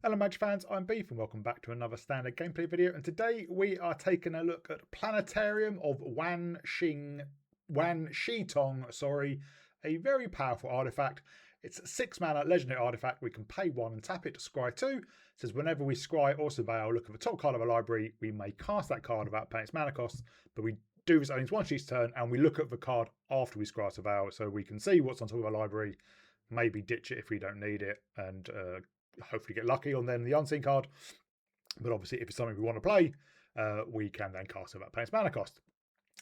Hello Magic fans, I'm Beef and welcome back to another standard gameplay video, and today we are taking a look at Planetarium of Wan Shitong, a very powerful artifact. It's a 6 mana legendary artifact. We can pay 1 and tap it to scry 2. It says whenever we scry or surveil, look at the top card of a library, we may cast that card without paying its mana cost, but we do this only one sheet's turn, and we look at the card after we scry or surveil so we can see what's on top of a library, maybe ditch it if we don't need it, and hopefully get lucky on then the unseen card. But obviously, if it's something we want to play, we can then cast it without paying its mana cost.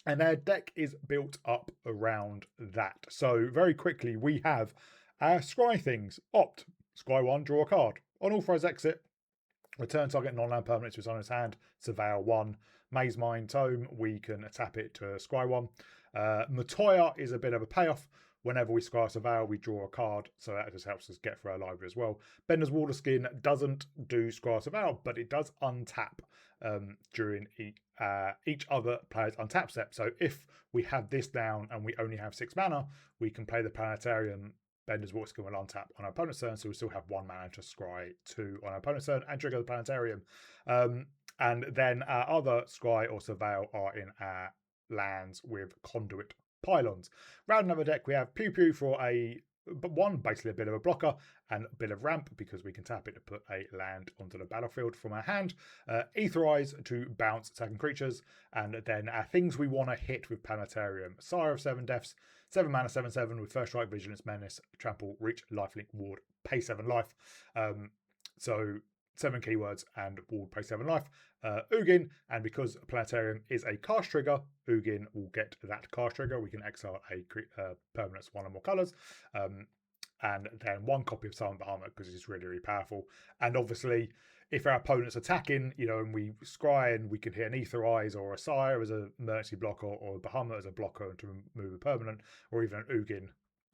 And their deck is built up around that. So very quickly, we have our scry things. Opt, scry 1, draw a card. Unauthorized exit, return target non-land permanent to its owner's hand, surveil 1. Maze Mine Tome, we can tap it to scry 1. Matoya is a bit of a payoff. Whenever we scry surveil, we draw a card, so that just helps us get through our library as well. Bender's Water Skin doesn't do scry surveil, but it does untap during each other player's untap step. So if we have this down and we only have 6 mana, we can play the Planetarium. Bender's Water Skin will untap on our opponent's turn, so we still have 1 mana to scry 2 on our opponent's turn and trigger the Planetarium. And then our other scry or surveil are in our lands with conduit pylons. Rounding out the deck, we have Pew Pew for basically a bit of a blocker, and a bit of ramp because we can tap it to put a land onto the battlefield from our hand. Etherize to bounce attacking creatures, and then our things we want to hit with Planetarium. Sire of 7 Deaths, 7 mana, 7/7 with First Strike, Vigilance, Menace, Trample, Reach, Lifelink, Ward, pay 7 life. So 7 keywords and Ward, pay 7 life. Ugin, and because Planetarium is a cast trigger, Ugin will get that cast trigger. We can exile a permanence 1 or more colours, and then 1 copy of Silent Bahamut because it's really, really powerful. And obviously, if our opponent's attacking, and we scry and we can hit an Etherize or a Sire as a emergency blocker, or a Bahamut as a blocker to remove a permanent, or even an Ugin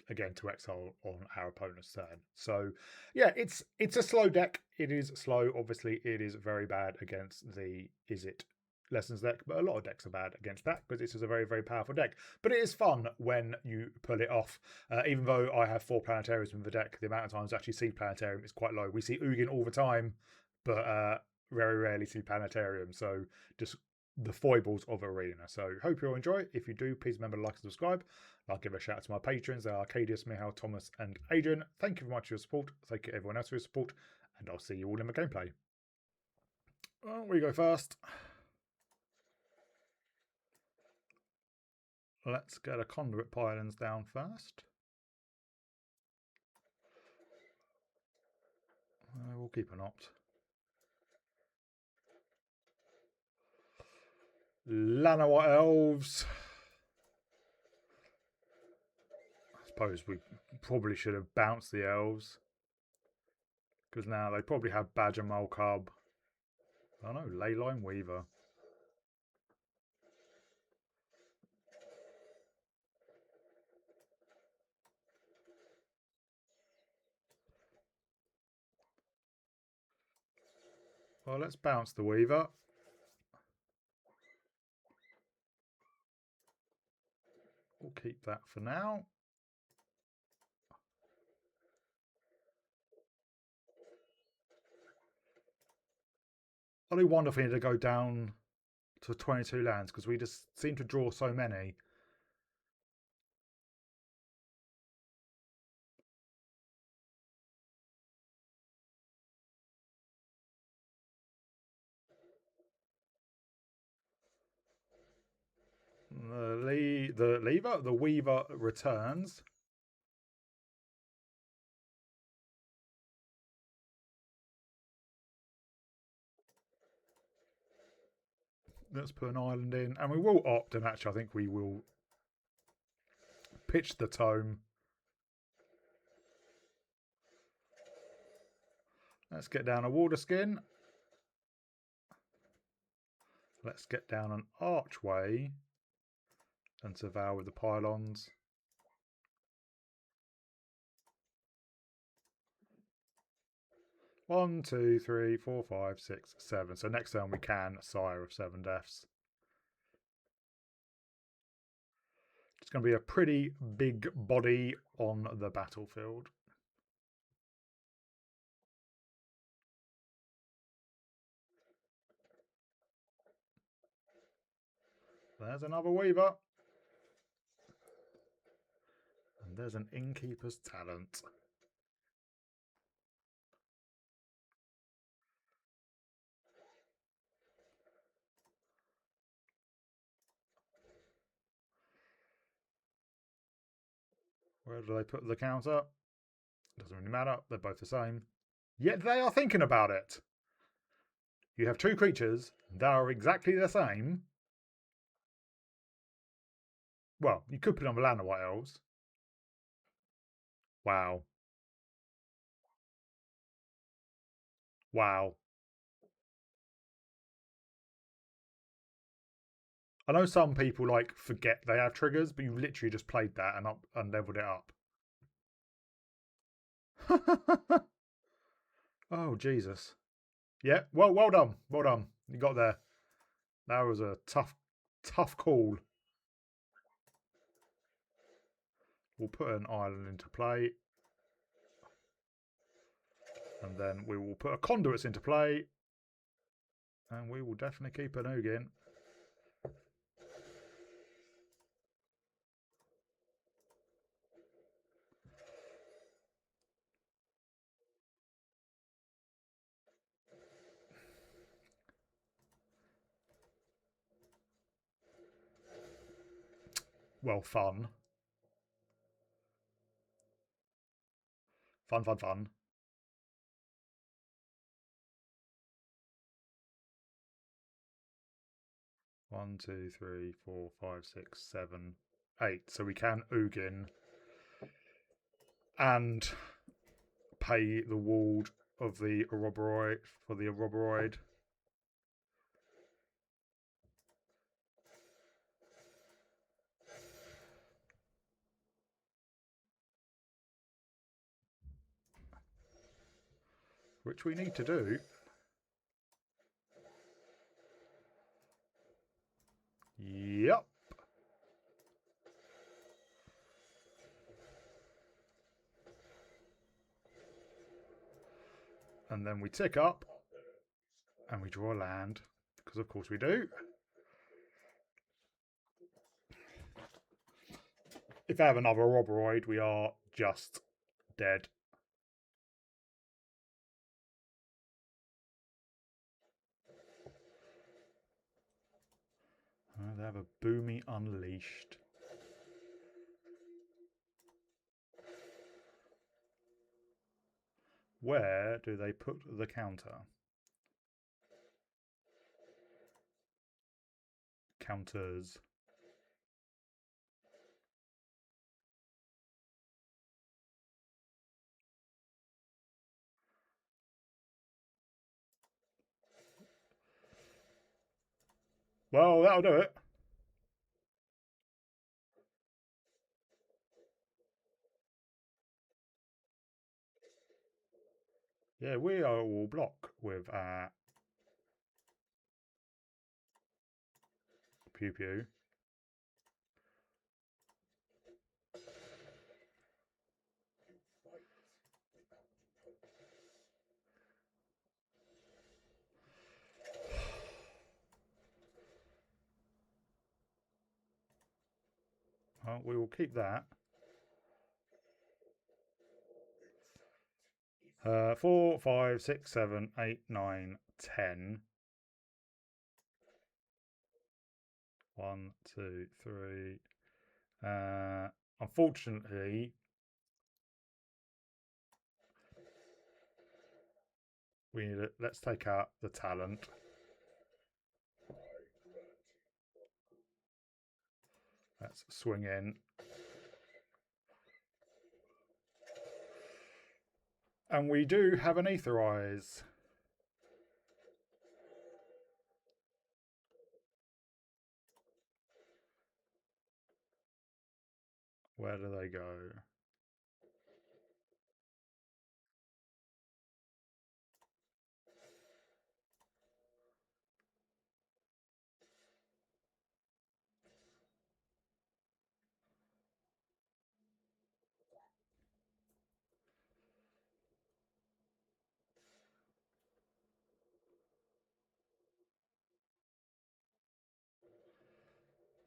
again to exile on our opponent's turn. So yeah, it's a slow deck. It is slow. Obviously, it is very bad against the Izzet Lessons deck, but a lot of decks are bad against that because this is a very, very powerful deck. But it is fun when you pull it off. Even though I have 4 Planetariums in the deck, the amount of times I actually see Planetarium is quite low. We see Ugin all the time, but very rarely see Planetarium. So just the foibles of Arena. So hope you'll enjoy it. If you do, please remember to like and subscribe. I'll give a shout out to my patrons. They are Arcadius, Michal, Thomas and Adrian. Thank you very much for your support. Thank you everyone else for your support. And I'll see you all in the gameplay. Well, we go first. Let's get a conduit pylons down first. We'll keep an opt. Llanowar Elves. I suppose we probably should have bounced the elves, because now they probably have Badger Mole Cub. I don't know, Leyline Weaver. Well, let's bounce the Weaver. We'll keep that for now. I do wonder if we need to go down to 22 lands because we just seem to draw so many. The Weaver returns. Let's put an island in, and we will opt, and actually I think we will pitch the tome. Let's get down a water skin. Let's get down an archway and surveil with the pylons. One, 2, 3, 4, 5, 6, 7. So next turn we can Sire of 7 Deaths. It's going to be a pretty big body on the battlefield. There's another Weaver. And there's an Innkeeper's Talent. Where do they put the counter? Doesn't really matter. They're both the same. Yet they are thinking about it. You have two creatures that are exactly the same. Well, you could put on the land of White Elves. Wow. Wow. I know some people like forget they have triggers, but you literally just played that and leveled it up. Oh Jesus. Yeah, well done. Well done. You got there. That was a tough call. We'll put an island into play. And then we will put a conduits into play. And we will definitely keep an Ugin. Well, fun. Fun. 1, 2, 3, 4, 5, 6, 7, 8. So we can Ugin and pay the ward of the Ouroboros for the Ouroboros. Which we need to do. Yep. And then we tick up and we draw land, because of course we do. If I have another Ouroboros, we are just dead. They have a Boomy Unleashed. Where do they put the counter? Counters. Well, that'll do it. Yeah, we are all block with our Pew Pew. Well, we will keep that. 4, 5, 6, 7, 8, 9, 10. 1, 2, 3. Unfortunately, we need it. Let's take out the talent. Let's swing in. And we do have an Aetherize. Where do they go?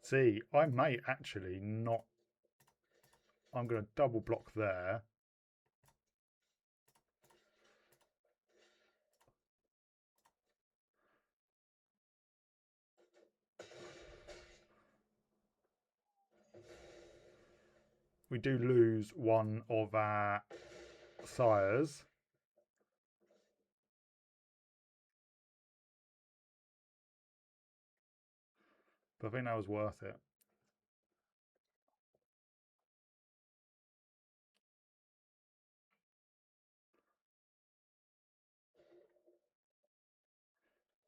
See, I may actually not. I'm going to double block there. We do lose one of our sires. But I think that was worth it.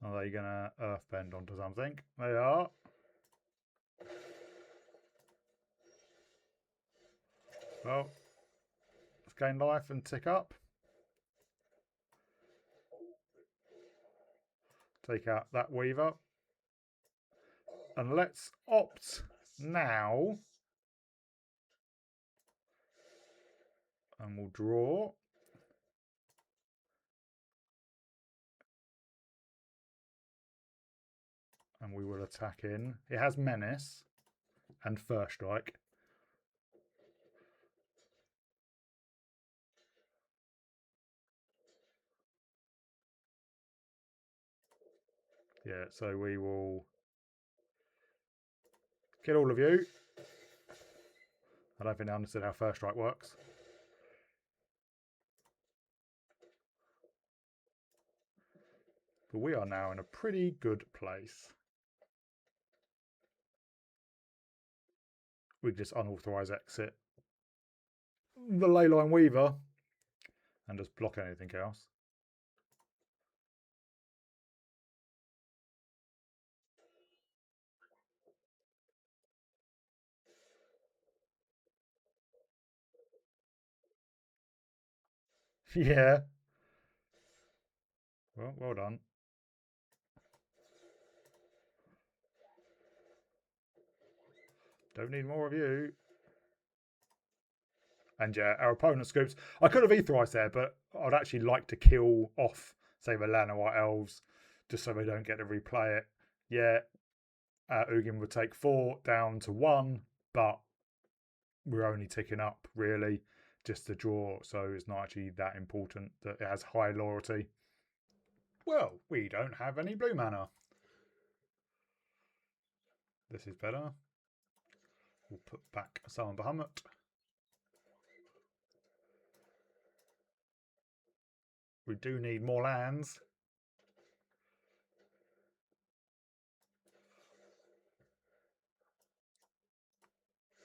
Are they going to earthbend onto something? They are. Well, let's gain life and tick up. Take out that weaver. And let's opt now. And we'll draw. And we will attack in. It has menace and first strike. Yeah, so we will kill all of you. I don't think I understood how first strike works. But we are now in a pretty good place. We just unauthorized exit the Leyline Weaver and just block anything else. Yeah. Well done. Don't need more of you. And yeah, our opponent scoops. I could have authorized there, but I'd actually like to kill off, say, the Lana White Elves, just so we don't get to replay it. Yeah, Ugin would take 4 down to 1, but we're only ticking up, really, just to draw, so it's not actually that important that it has high loyalty. Well, we don't have any blue mana. This is better. We'll put back Summon Bahamut. We do need more lands.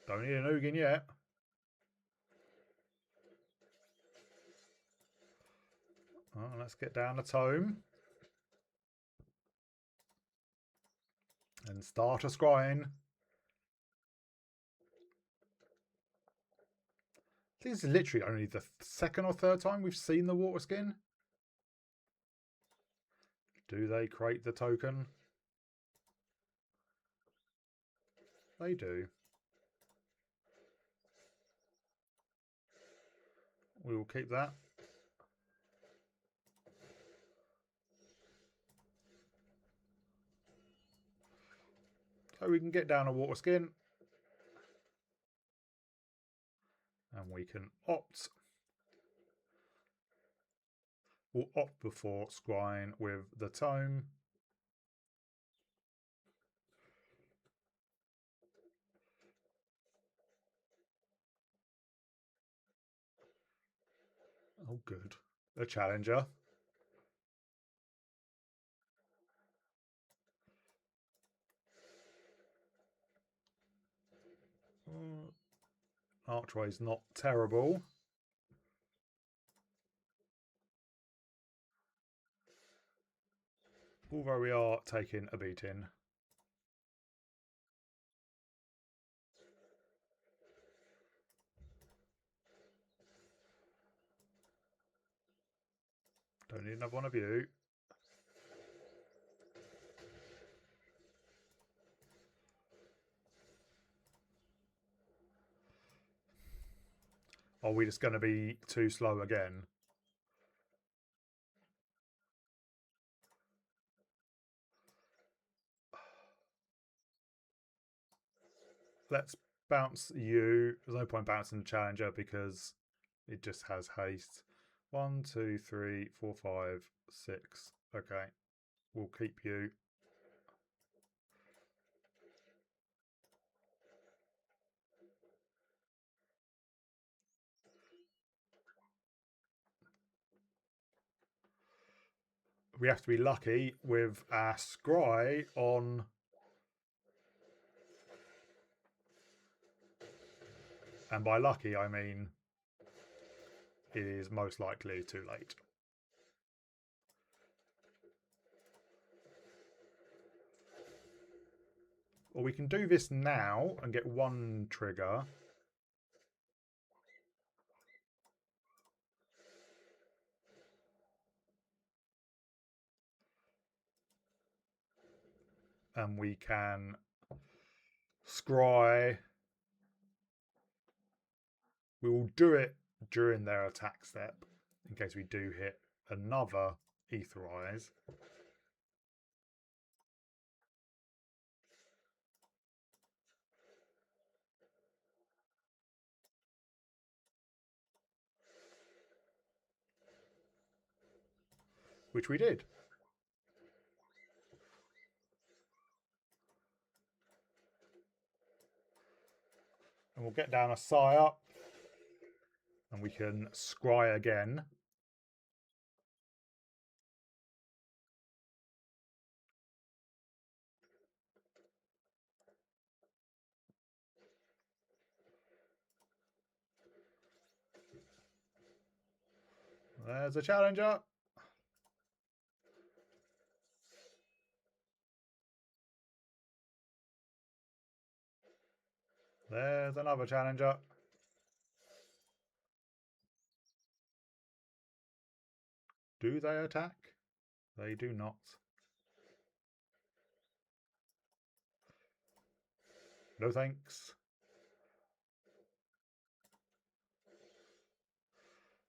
Don't need an Ugin yet. Well, let's get down the tome. And start a scrying. This is literally only the second or third time we've seen the water skin. Do they create the token? They do. We will keep that. So we can get down a water skin. And we can opt. We'll opt before scrying with the tome. Oh, good. A challenger. Archway's not terrible. Although we are taking a beating. Don't need another one of you. Are we just going to be too slow again? let's bounce you. There's no point bouncing the challenger because it just has haste. 1, 2, 3, 4, 5, 6. Okay, we'll keep you. We have to be lucky with our scry on. And by lucky, I mean it is most likely too late. Or we can do this now and get one trigger. And we can scry. We will do it during their attack step in case we do hit another Etherize. Which we did. And we'll get down a Sire. And we can scry again. There's a challenger. There's another challenger. Do they attack? They do not. No thanks.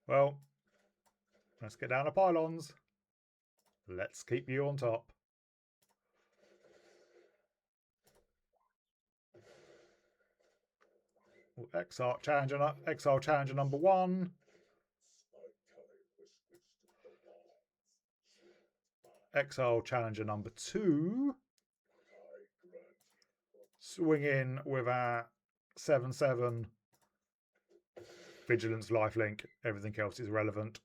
Well, let's get down to pylons. Let's keep you on top. Exile challenger number 1. Exile challenger number 2. Swing in with our 7/7 vigilance lifelink. Everything else is relevant.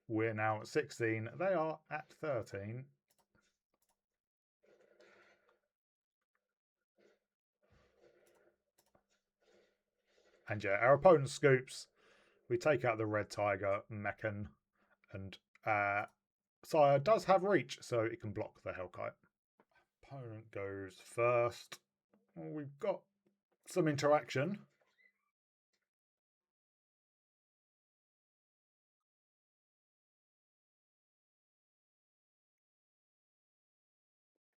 We're now at 16. They are at 13. And yeah, our opponent scoops. We take out the red tiger, Mechan, and Sire does have reach, so it can block the Hellkite. Opponent goes first. Well, we've got some interaction.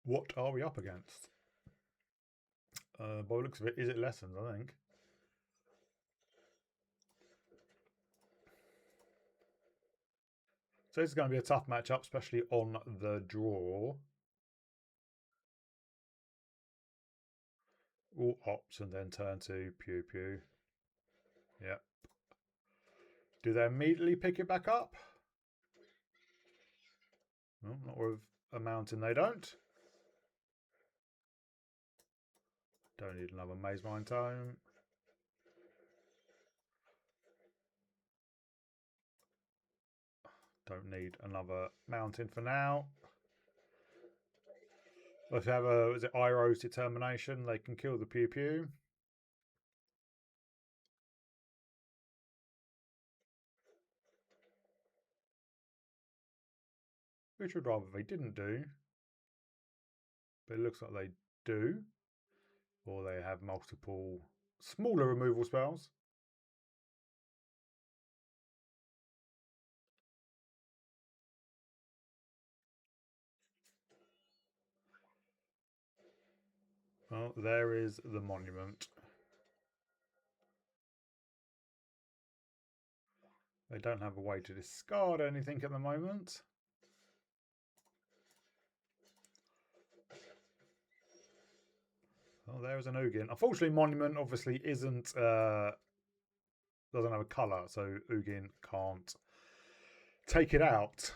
What are we up against? By the looks of it, is it lessons, I think. So this is going to be a tough matchup, especially on the draw. All ops and then turn to pew pew. Yep. Do they immediately pick it back up? No, not with a mountain, they don't. Don't need another Maze Mine Tome. Don't need another mountain for now. Let's have a, is it Iroh's Determination? They can kill the pew pew. Which would rather they didn't do. But it looks like they do. Or they have multiple smaller removal spells. Well, there is the monument. They don't have a way to discard anything at the moment. Oh, there's an Ugin. Unfortunately, Monument obviously isn't doesn't have a colour, so Ugin can't take it out.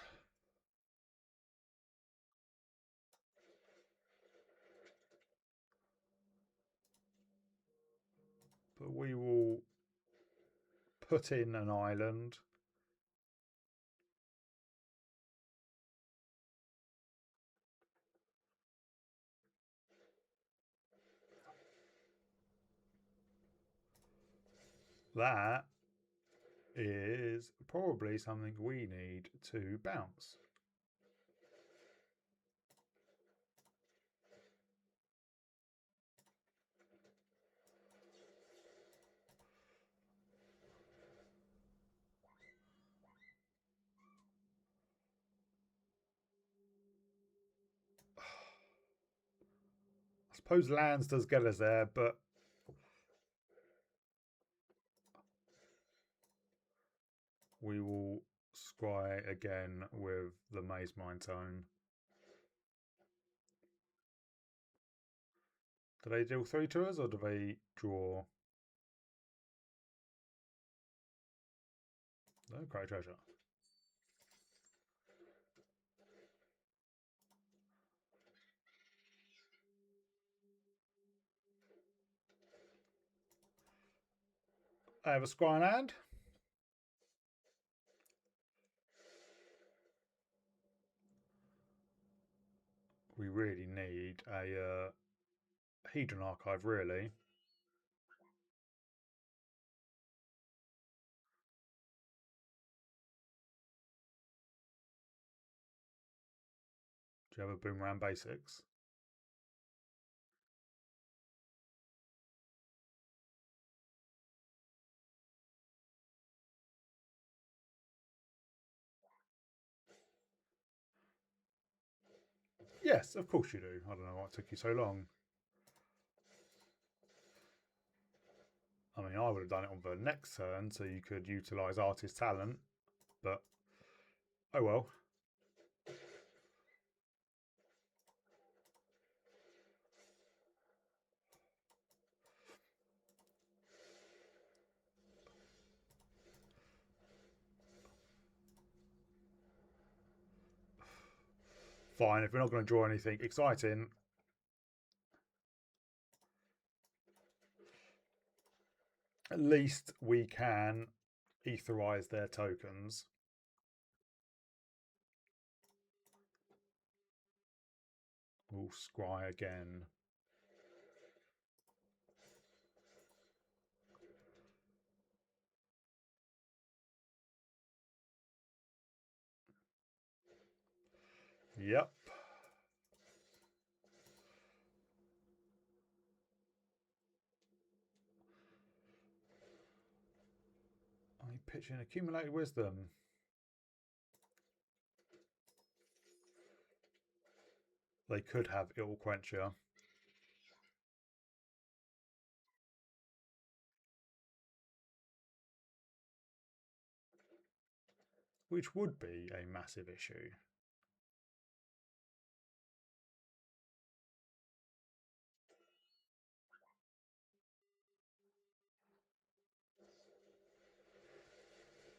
But we will put in an island. That is probably something we need to bounce. I suppose lands does get us there, but we will scry again with the Maze Mine Tone. Do they deal 3 to us or do they draw? No, great treasure. I have a scry land. We really need a Hedron Archive, really. Do you have a Boomerang Basics? Yes, of course you do. I don't know why it took you so long. I mean, I would have done it on the next turn so you could utilise Artist Talent, but oh well. Fine, if we're not going to draw anything exciting, at least we can etherize their tokens. We'll scry again. Yep. I pitch in Accumulated Wisdom. They could have Ill Quencher. Which would be a massive issue.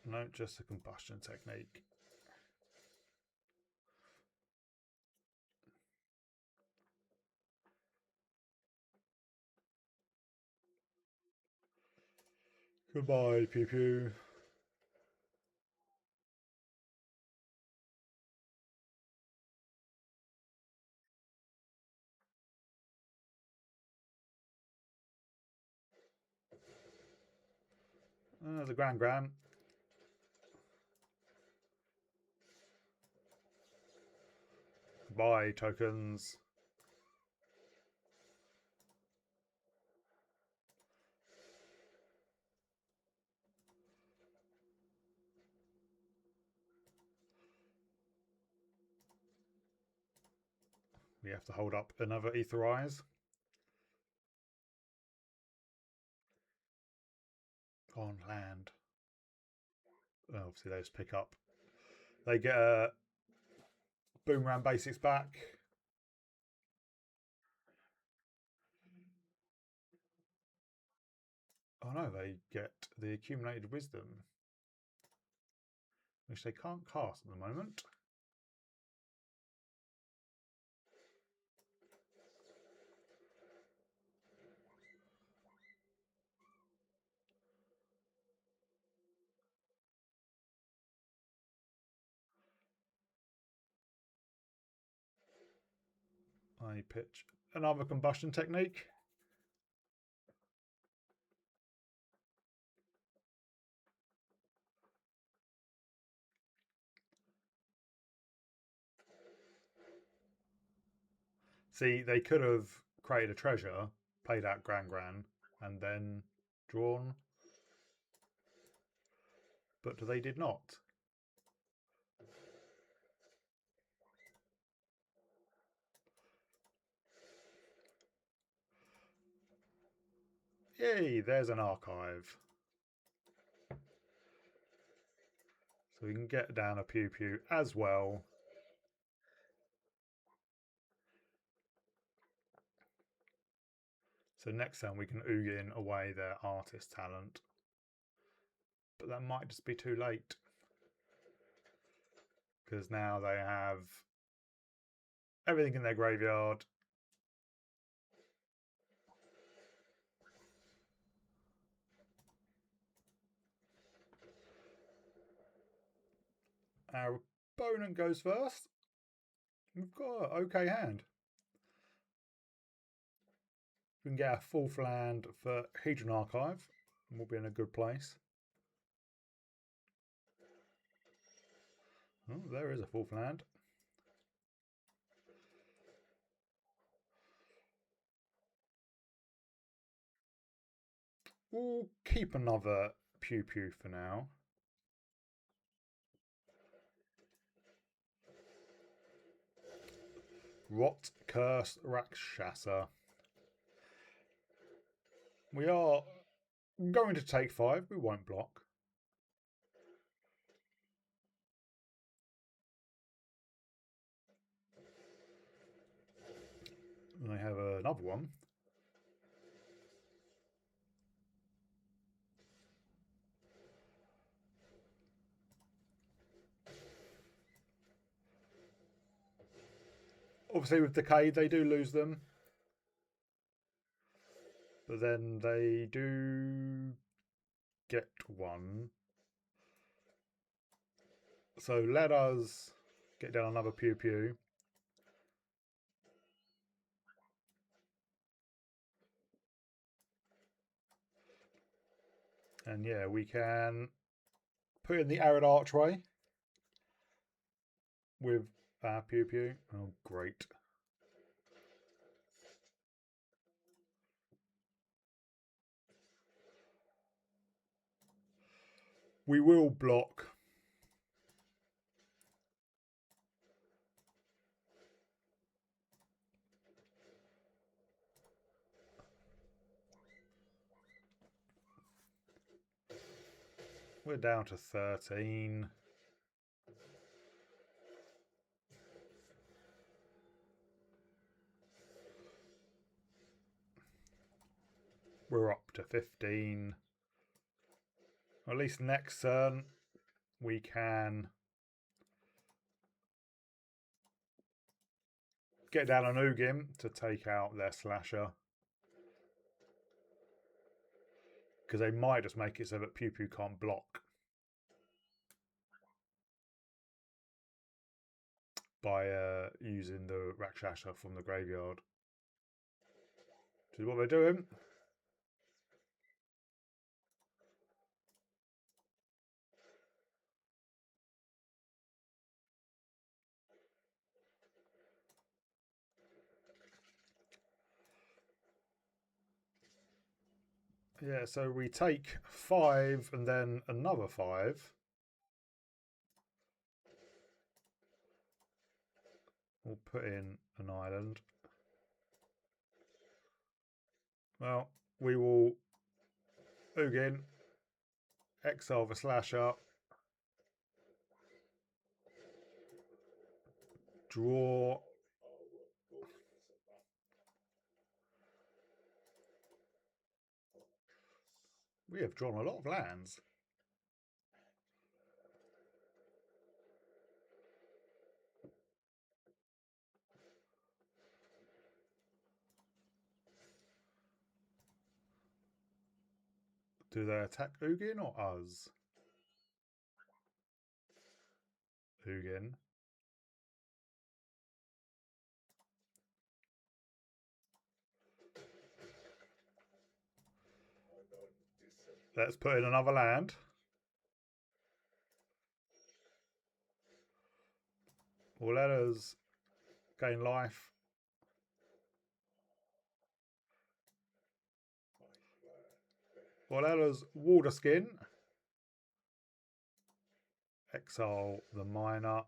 No, just a combustion technique. Goodbye, pew pew. There's a Grand. Goodbye, tokens. We have to hold up another Etherize. On land. Obviously, they just pick up. They get a Boomerang Basics back. Oh no, they get the accumulated wisdom, which they can't cast at the moment. I pitch another combustion technique. See, they could have created a treasure, played out Gran, and then drawn, but they did not. Yay, there's an archive. So we can get down a Pew Pew as well. So next turn we can Ugin away their artist talent. But that might just be too late. Because now they have everything in their graveyard. Our opponent goes first. We've got an okay hand. We can get a fourth land for Hedron Archive, and we'll be in a good place. Oh, there is a fourth land. We'll keep another Pew Pew for now. Rot Curse Rakshasa. We are going to take 5. We won't block. And I have another one. Obviously with Decay they do lose them. But then they do get one. So let us get down another Pew Pew. And yeah, we can put in the Arid Archway with our Pew Pew. Oh, great. We will block. We're down to 13. We're up to 15. At least next turn we can get down an Ugin to take out their slasher. Because they might just make it so that Pew Pew can't block by using the Rakshasa from the graveyard. Which is what they're doing. Yeah, so we take 5 and then another 5. We'll put in an island. Well, we will Ugin, exile the slasher, draw. We have drawn a lot of lands. Do they attack Ugin or us? Ugin. Let's put in another land. Will let us gain life. Will let us water skin. Exile the miner.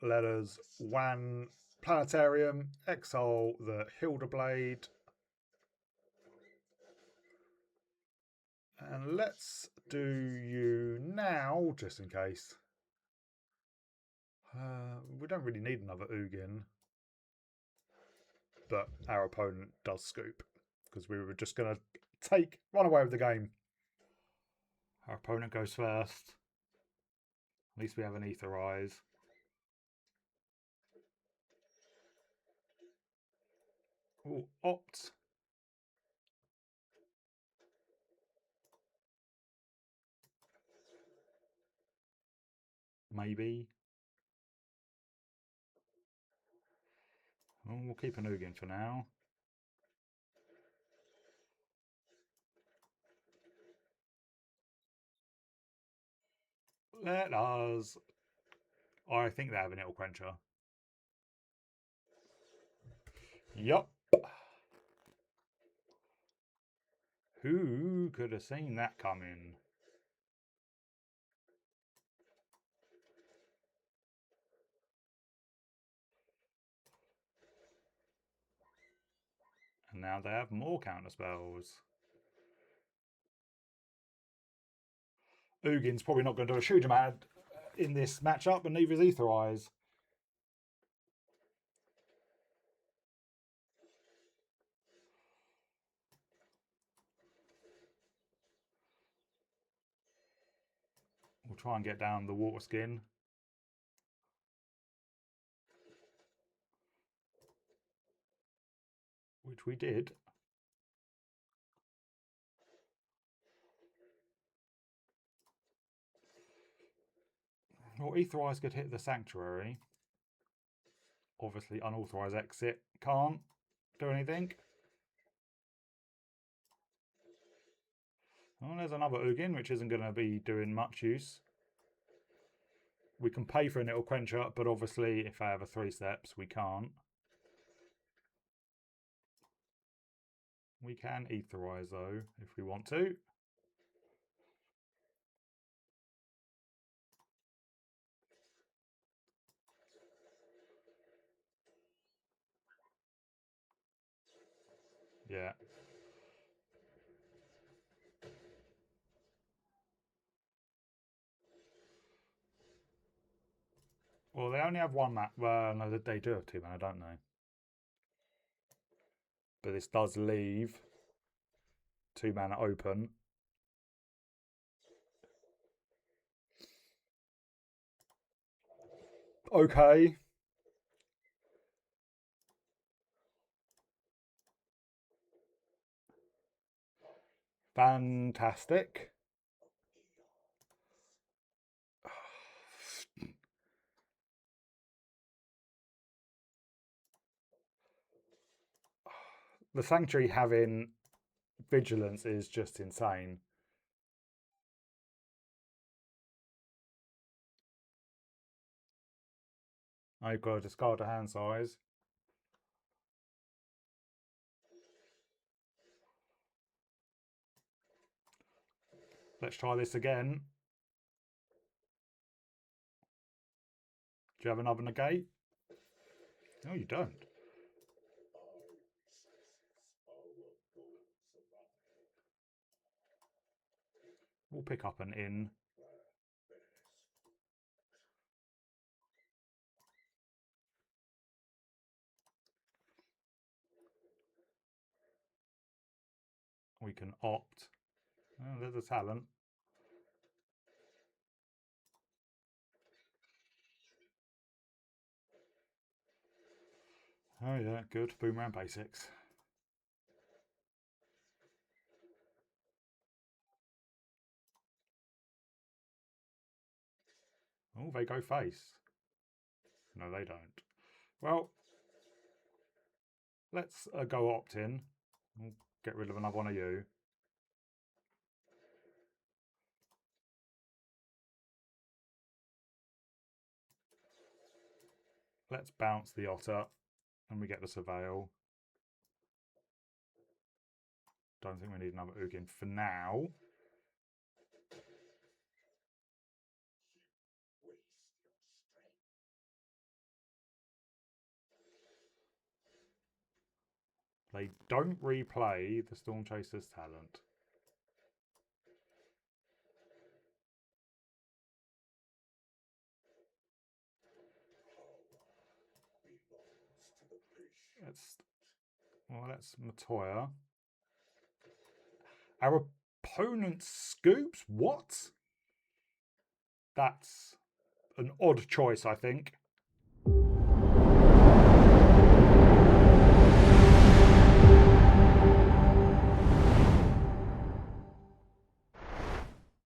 Let us wan Planetarium. Exile the Hilderblade. And let's do you now, just in case. We don't really need another Ugin. But our opponent does scoop. Because we were just going to run away with the game. Our opponent goes first. At least we have an Ether Eyes. Ooh, opt. Maybe. We'll keep an Ugin for now. Let us. I think they have an Ill Quencher. Yup. Who could have seen that coming? And now they have more counter spells. Ugin's probably not going to do a huge amount in this matchup, and neither is Ether Eyes. We'll try and get down the water skin. Which we did. Well, Ether Eyes could hit the Sanctuary. Obviously, unauthorized exit can't do anything. Oh, there's another Ugin, which isn't going to be doing much use. We can pay for an Ill Quencher, but obviously, if I have a 3 steps, we can't. We can Ether Eyes, though, if we want to. Yeah. Well, they only have 1 mana. Well, no, they do have 2 mana, don't they? But this does leave 2 mana open. Okay. Fantastic. The Sanctuary having Vigilance is just insane. I've got to discard a hand size. Let's try this again. Do you have another negate? No, you don't. We'll pick up an inn. We can opt. Oh, there's a talent. Oh yeah, good. Boomerang basics. Oh, they go face. No, they don't. Well, let's go opt-in. We'll get rid of another one of you. Let's bounce the otter and we get the surveil. Don't think we need another Ugin for now. They don't replay the Storm Chaser's talent. That's Matoya. Our opponent scoops? What? That's an odd choice, I think.